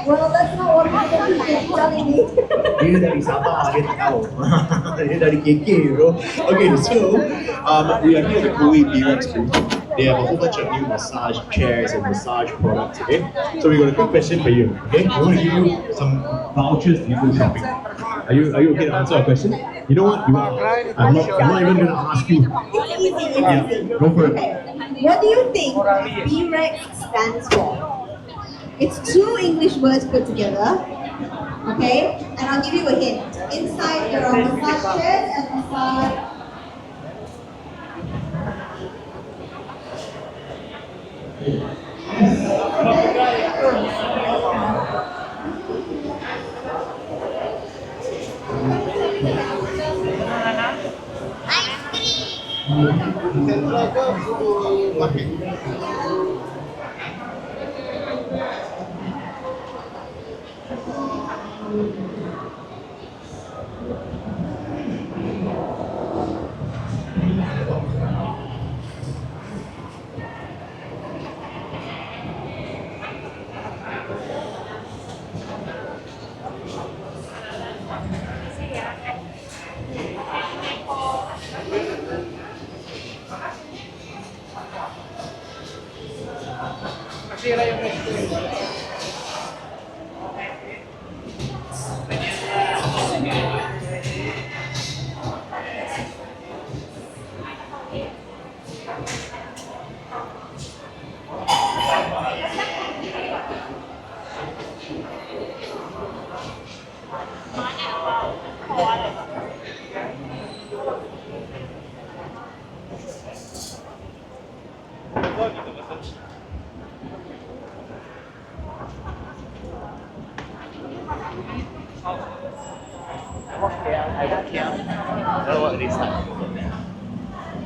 Well, that's not what I'm telling me. Dia dari Sabah, dia tak tahu. Dia dari KK, bro. Okay, so we are here at the Kui B-Rex booth. They have a whole bunch of new massage chairs and massage products, okay? So we got a quick question for you, okay? I want to give you some vouchers to go shopping. Are you okay to answer our question? You know what? You are. I'm not even going to ask you. It's easy, Yeah, go for it. What do you think B-Rex stands for? It's two English words put together. Okay? And I'll give you a hint. Inside there are massage chairs and massage.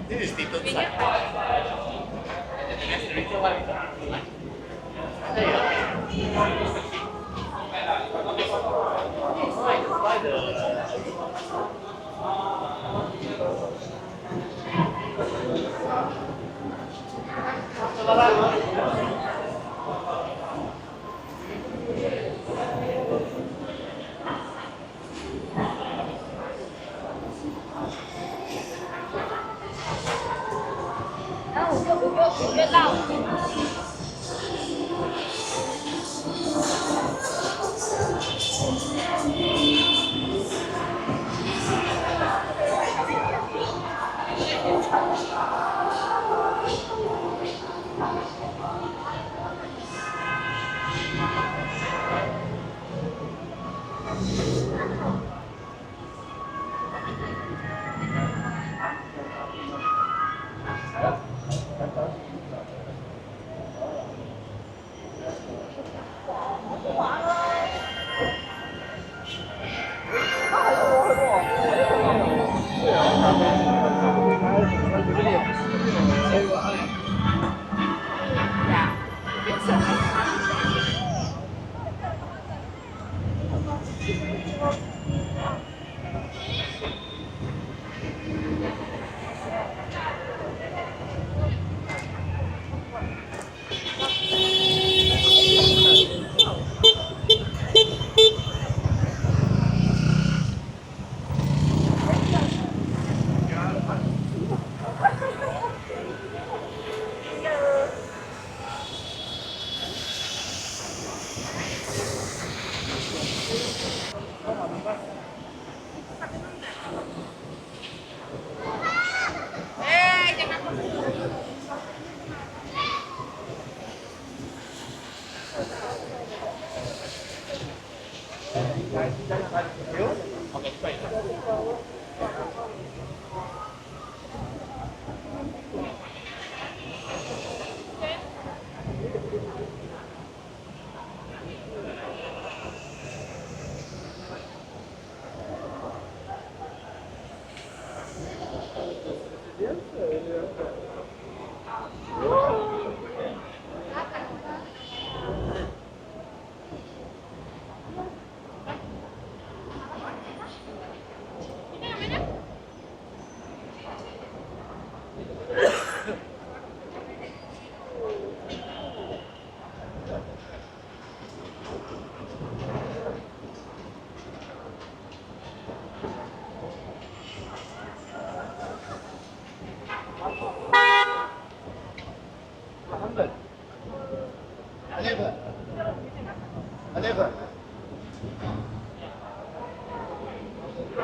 This is Tito's side.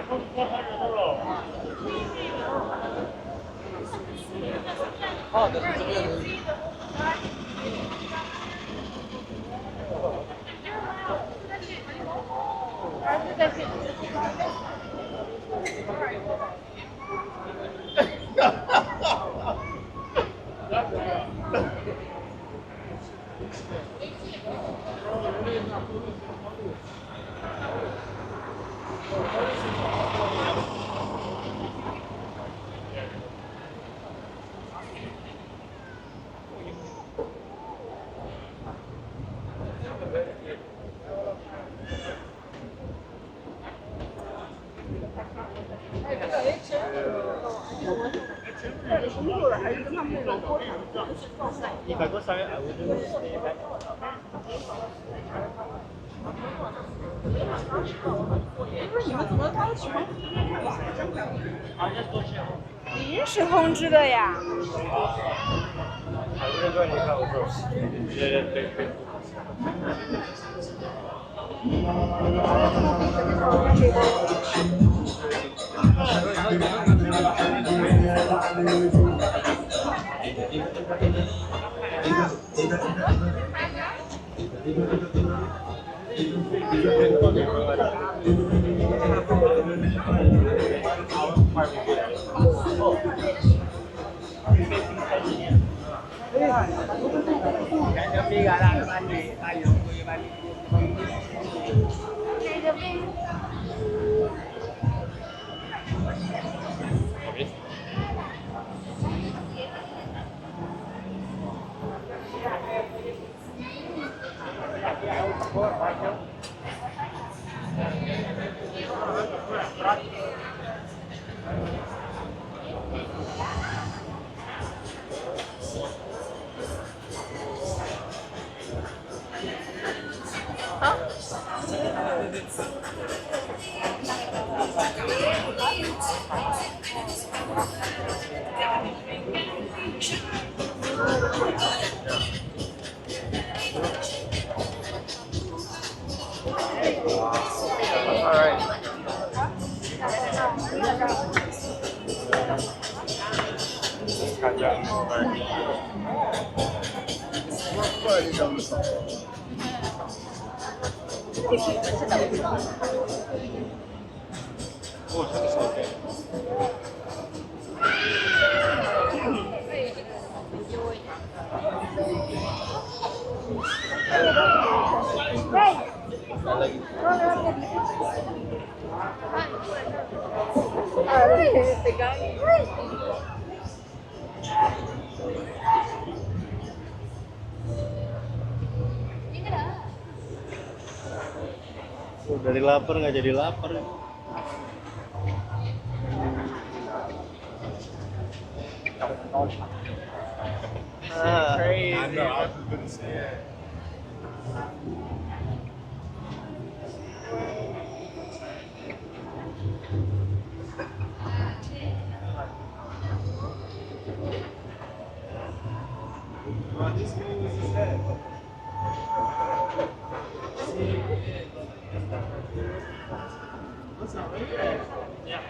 If I go somewhere, I wouldn't stay back. I'll just go check home. 临时通知的呀。 I wouldn't go any kind of roads. Yeah. Dari lapar nggak jadi lapar. Crazy. I know, I was just gonna say it. Well, this one was his head. What's up, right? Yeah.